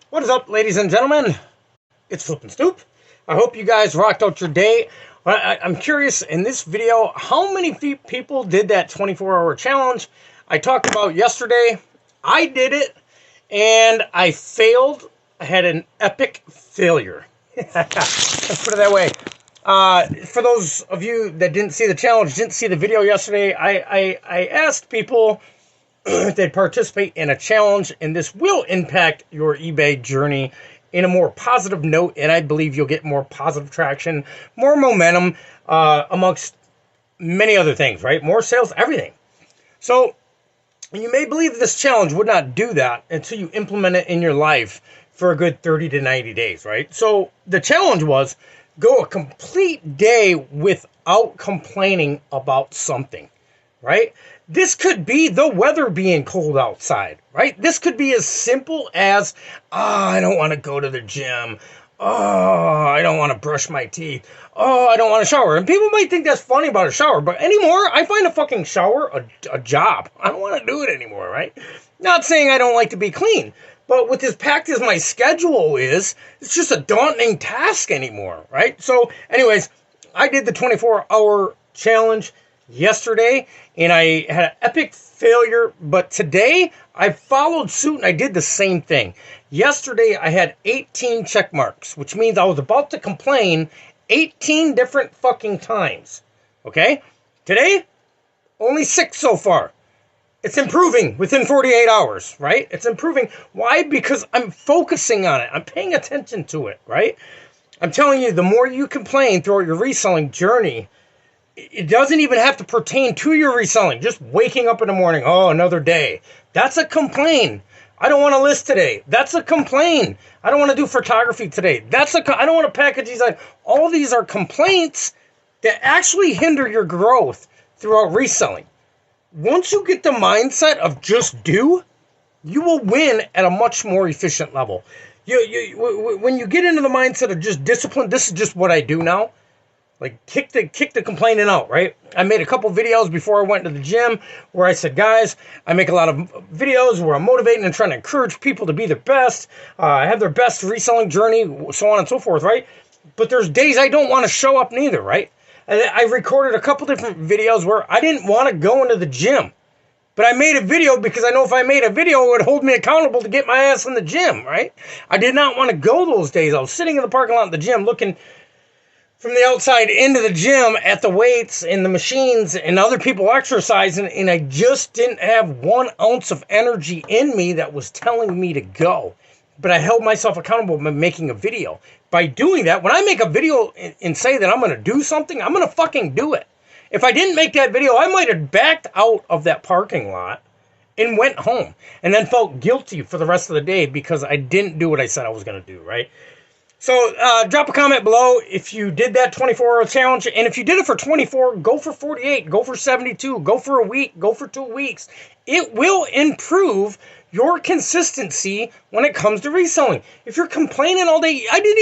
What is up, ladies and gentlemen? It's Flippin' Stoop. I hope you guys rocked out your day. I'm curious, in this video, how many people did that 24-hour challenge I talked about yesterday? I did it, and I failed. I had an epic failure. Let's put it that way. For those of you that didn't see the challenge, didn't see the video yesterday, I asked people they participate in a challenge, and this will impact your eBay journey in a more positive note, and I believe you'll get more positive traction, more momentum, amongst many other things, right? More sales, everything. So you may believe this challenge would not do that until you implement it in your life for a good 30 to 90 days, right? So the challenge was go a complete day without complaining about something, right? This could be the weather being cold outside, right? This could be as simple as, I don't want to go to the gym. I don't want to brush my teeth. I don't want to shower. And people might think that's funny about a shower, but anymore, I find a fucking shower a job. I don't want to do it anymore, right? Not saying I don't like to be clean, but with as packed as my schedule is, it's just a daunting task anymore, right? So anyways, I did the 24-hour challenge yesterday, and I had an epic failure, but today I followed suit and I did the same thing. Yesterday I had 18 check marks, which means I was about to complain 18 different fucking times. Okay? Today, only 6 so far. It's improving within 48 hours, right? It's improving. Why? Because I'm focusing on it. I'm paying attention to it, right? I'm telling you, the more you complain throughout your reselling journey, it doesn't even have to pertain to your reselling. Just waking up in the morning, another day. That's a complaint. I don't want to list today. That's a complaint. I don't want to do photography today. I don't want to package these. All these are complaints that actually hinder your growth throughout reselling. Once you get the mindset of just do, you will win at a much more efficient level. When you get into the mindset of just discipline, this is just what I do now. Like, kick the complaining out, right? I made a couple videos before I went to the gym where I said, guys, I make a lot of videos where I'm motivating and trying to encourage people to be their best, have their best reselling journey, so on and so forth, right? But there's days I don't want to show up neither, right? And I recorded a couple different videos where I didn't want to go into the gym. But I made a video because I know if I made a video, it would hold me accountable to get my ass in the gym, right? I did not want to go those days. I was sitting in the parking lot of the gym looking from the outside into the gym at the weights and the machines and other people exercising, and I just didn't have 1 ounce of energy in me that was telling me to go. But I held myself accountable by making a video. By doing that, when I make a video and say that I'm going to do something, I'm going to fucking do it. If I didn't make that video, I might have backed out of that parking lot and went home and then felt guilty for the rest of the day because I didn't do what I said I was going to do, right? So drop a comment below if you did that 24-hour challenge. And if you did it for 24, go for 48, go for 72, go for a week, go for 2 weeks. It will improve your consistency when it comes to reselling. If you're complaining all day, I did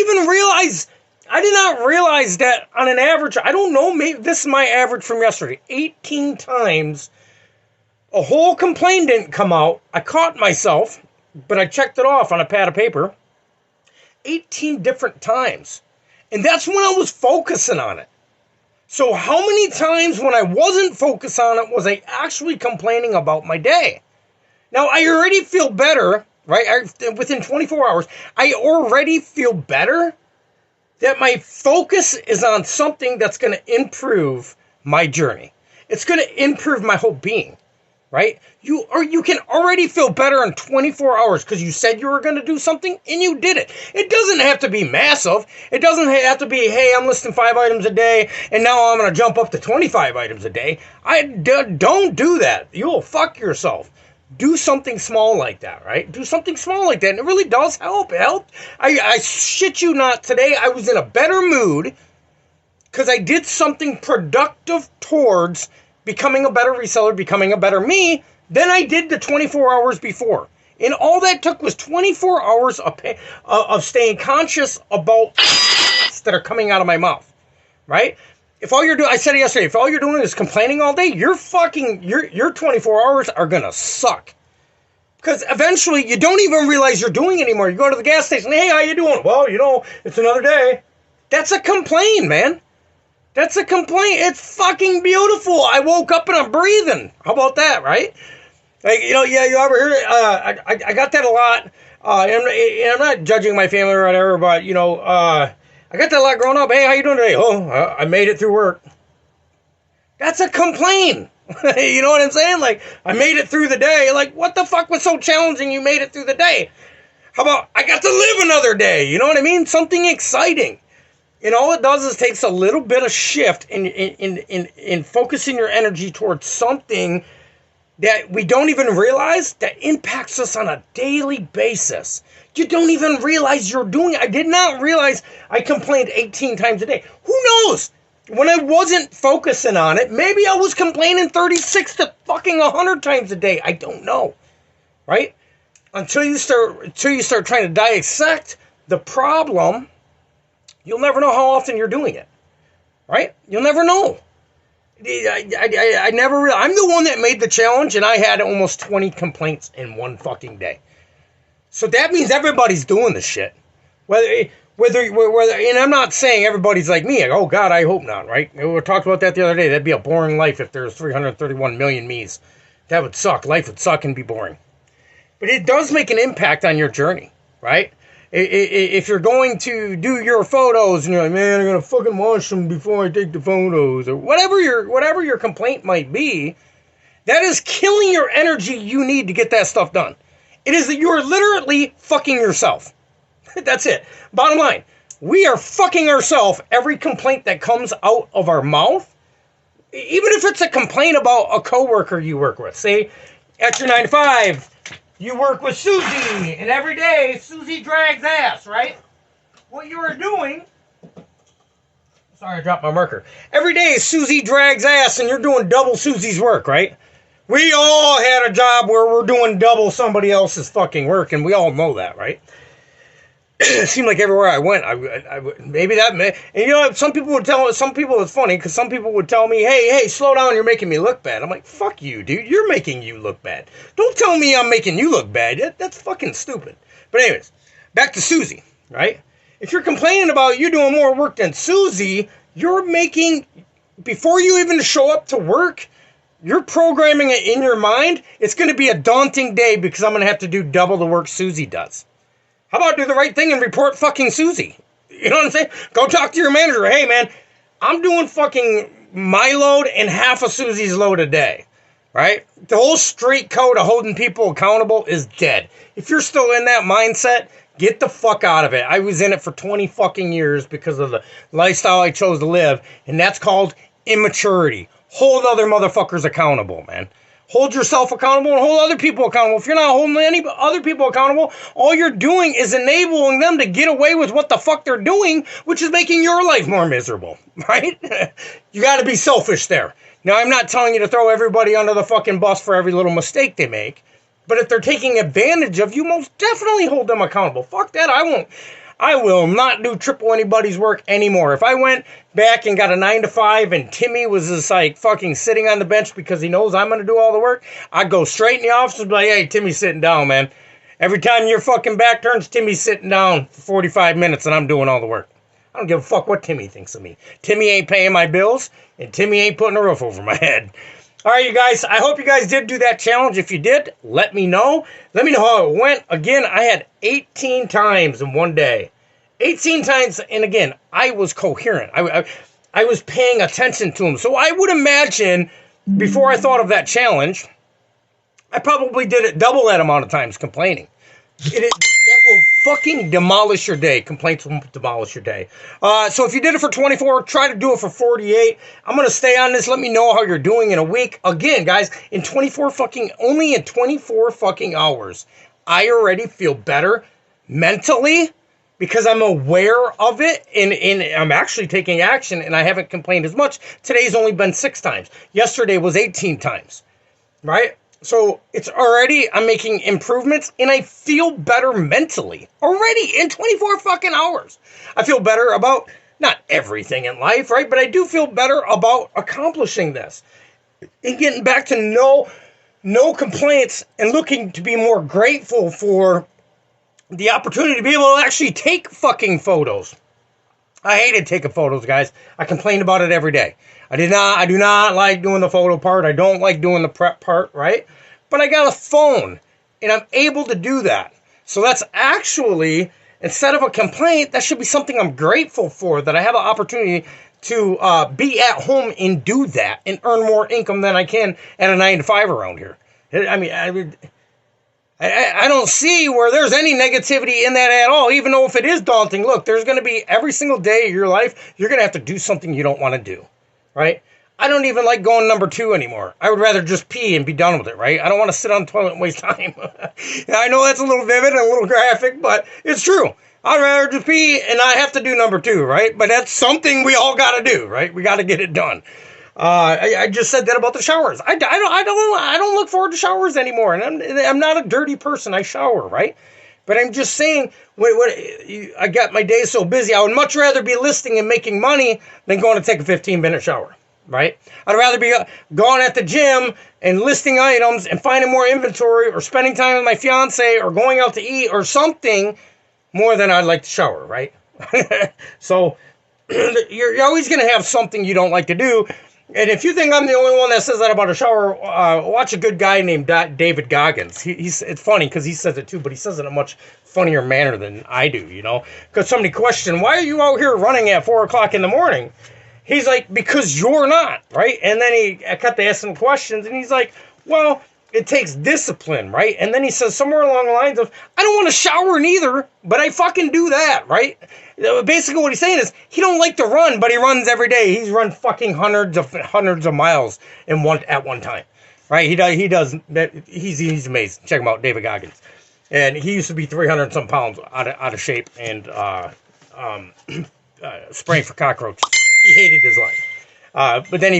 not realize that on an average, I don't know, maybe this is my average from yesterday, 18 times a whole complaint didn't come out. I caught myself, but I checked it off on a pad of paper. 18 different times. And that's when I was focusing on it. So how many times when I wasn't focused on it was I actually complaining about my day? Now, I already feel better, right? Within 24 hours, I already feel better that my focus is on something that's going to improve my journey. It's going to improve my whole being, right? You can already feel better in 24 hours because you said you were going to do something and you did it. It doesn't have to be massive. It doesn't have to be, hey, I'm listing 5 items a day and now I'm going to jump up to 25 items a day. Don't do that. You'll fuck yourself. Do something small like that, right? Do something small like that, and it really does help. It helped. I shit you not, today I was in a better mood because I did something productive towards becoming a better reseller, becoming a better me, than I did the 24 hours before. And all that took was 24 hours of staying conscious about that are coming out of my mouth, right? If all you're doing, I said it yesterday, if all you're doing is complaining all day, your 24 hours are going to suck. Because eventually you don't even realize you're doing it anymore. You go to the gas station, hey, how you doing? Well, you know, it's another day. That's a complaint, man. That's a complaint. It's fucking beautiful. I woke up and I'm breathing. How about that, right? Like, you know, yeah, you ever hear it? I got that a lot. And I'm not judging my family or whatever, but, you know, I got that a lot growing up. Hey, how you doing today? Oh, I made it through work. That's a complaint. You know what I'm saying? Like, I made it through the day. Like, what the fuck was so challenging you made it through the day? How about, I got to live another day? You know what I mean? Something exciting. And all it does is takes a little bit of shift in focusing your energy towards something that we don't even realize that impacts us on a daily basis. You don't even realize you're doing it. I did not realize I complained 18 times a day. Who knows? When I wasn't focusing on it, maybe I was complaining 36 to fucking 100 times a day. I don't know. Right? Until you start trying to dissect the problem, you'll never know how often you're doing it. Right? You'll never know. I never I'm the one that made the challenge, and I had almost 20 complaints in one fucking day. So that means everybody's doing this shit. Whether, and I'm not saying everybody's like me. Oh, God, I hope not, right? We talked about that the other day. That'd be a boring life if there's 331 million me's. That would suck. Life would suck and be boring. But it does make an impact on your journey, right? If you're going to do your photos and you're like, man, I'm going to fucking wash them before I take the photos, or whatever your complaint might be, that is killing your energy you need to get that stuff done. It is that you're literally fucking yourself. That's it. Bottom line, we are fucking ourselves every complaint that comes out of our mouth, even if it's a complaint about a coworker you work with. Say, at your 9 to 5, you work with Susie, and every day Susie drags ass, right? What you are doing... Sorry, I dropped my marker. Every day Susie drags ass, and you're doing double Susie's work, right? We all had a job where we're doing double somebody else's fucking work, and we all know that, right? It seemed like everywhere I went, maybe that, and you know, some people it's funny, because some people would tell me, hey, slow down, you're making me look bad. I'm like, fuck you, dude, you're making you look bad. Don't tell me I'm making you look bad. That's fucking stupid. But anyways, back to Susie, right? If you're complaining about you doing more work than Susie, you're making, before you even show up to work, you're programming it in your mind, it's going to be a daunting day because I'm going to have to do double the work Susie does. How about do the right thing and report fucking Susie? You know what I'm saying? Go talk to your manager. Hey, man, I'm doing fucking my load and half of Susie's load a day, right? The whole street code of holding people accountable is dead. If you're still in that mindset, get the fuck out of it. I was in it for 20 fucking years because of the lifestyle I chose to live, and that's called immaturity. Hold other motherfuckers accountable, man. Hold yourself accountable and hold other people accountable. If you're not holding any other people accountable, all you're doing is enabling them to get away with what the fuck they're doing, which is making your life more miserable, right? You got to be selfish there. Now, I'm not telling you to throw everybody under the fucking bus for every little mistake they make, but if they're taking advantage of you, most definitely hold them accountable. Fuck that, I will not do triple anybody's work anymore. If I went back and got a 9 to 5 and Timmy was just like fucking sitting on the bench because he knows I'm going to do all the work, I'd go straight in the office and be like, hey, Timmy's sitting down, man. Every time your fucking back turns, Timmy's sitting down for 45 minutes and I'm doing all the work. I don't give a fuck what Timmy thinks of me. Timmy ain't paying my bills and Timmy ain't putting a roof over my head. All right, you guys, I hope you guys did do that challenge. If you did, let me know. Let me know how it went. Again, I had 18 times in one day. 18 times, and again, I was coherent. I was paying attention to them. So I would imagine, before I thought of that challenge, I probably did it double that amount of times complaining. That will fucking demolish your day. Complaints will demolish your day. So if you did it for 24, try to do it for 48. I'm going to stay on this. Let me know how you're doing in a week. Again, guys, only in 24 fucking hours, I already feel better mentally because I'm aware of it and I'm actually taking action and I haven't complained as much. Today's only been 6 times. Yesterday was 18 times, right? So I'm making improvements and I feel better mentally already in 24 fucking hours. I feel better about not everything in life, right? But I do feel better about accomplishing this and getting back to know no complaints, and looking to be more grateful for the opportunity to be able to actually take fucking photos. I hated taking photos, guys. I complained about it every day. I do not like doing the photo part. I don't like doing the prep part, right? But I got a phone, and I'm able to do that. So that's actually, instead of a complaint, that should be something I'm grateful for, that I have an opportunity to be at home and do that and earn more income than I can at a 9-to-5 around here. I mean, I don't see where there's any negativity in that at all, even though if it is daunting. Look, there's going to be every single day of your life, you're going to have to do something you don't want to do, right? I don't even like going number 2 anymore. I would rather just pee and be done with it, right? I don't want to sit on the toilet and waste time. I know that's a little vivid and a little graphic, but it's true. I'd rather just pee and not have to do number 2, right? But that's something we all got to do, right? We got to get it done. I just said that about the showers. I don't look forward to showers anymore, and I'm not a dirty person. I shower, right? But I'm just saying, I got my day so busy, I would much rather be listing and making money than going to take a 15-minute shower, right? I'd rather be going at the gym and listing items and finding more inventory or spending time with my fiance or going out to eat or something more than I'd like to shower, right? So you're always going to have something you don't like to do. And if you think I'm the only one that says that about a shower, watch a good guy named David Goggins. It's funny because he says it too, but he says it in a much funnier manner than I do, you know? Because somebody questioned, why are you out here running at 4 o'clock in the morning? He's like, because you're not, right? And then I kept asking questions, and he's like, well, it takes discipline, right? And then he says somewhere along the lines of, I don't want to shower neither, but I fucking do that, right? Basically what he's saying is, he don't like to run, but he runs every day. He's run fucking hundreds of miles at one time, right? He does. He's amazing. Check him out, David Goggins. And he used to be 300 some pounds out of shape and spraying for cockroaches. He hated his life. But then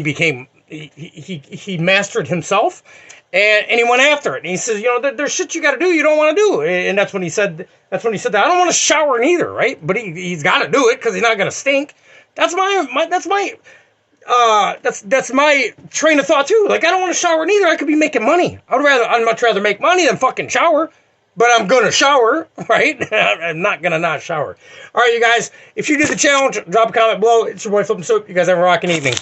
he mastered himself, and he went after it. And he says, you know, there's shit you got to do you don't want to do. And that's when he said that. I don't want to shower neither, right? But he's got to do it because he's not going to stink. That's my train of thought too. Like, I don't want to shower neither. I could be making money. I'd much rather make money than fucking shower. But I'm going to shower, right? I'm not going to not shower. All right, you guys, if you did the challenge, drop a comment below. It's your boy Flippin' Stoop. You guys have a rocking evening.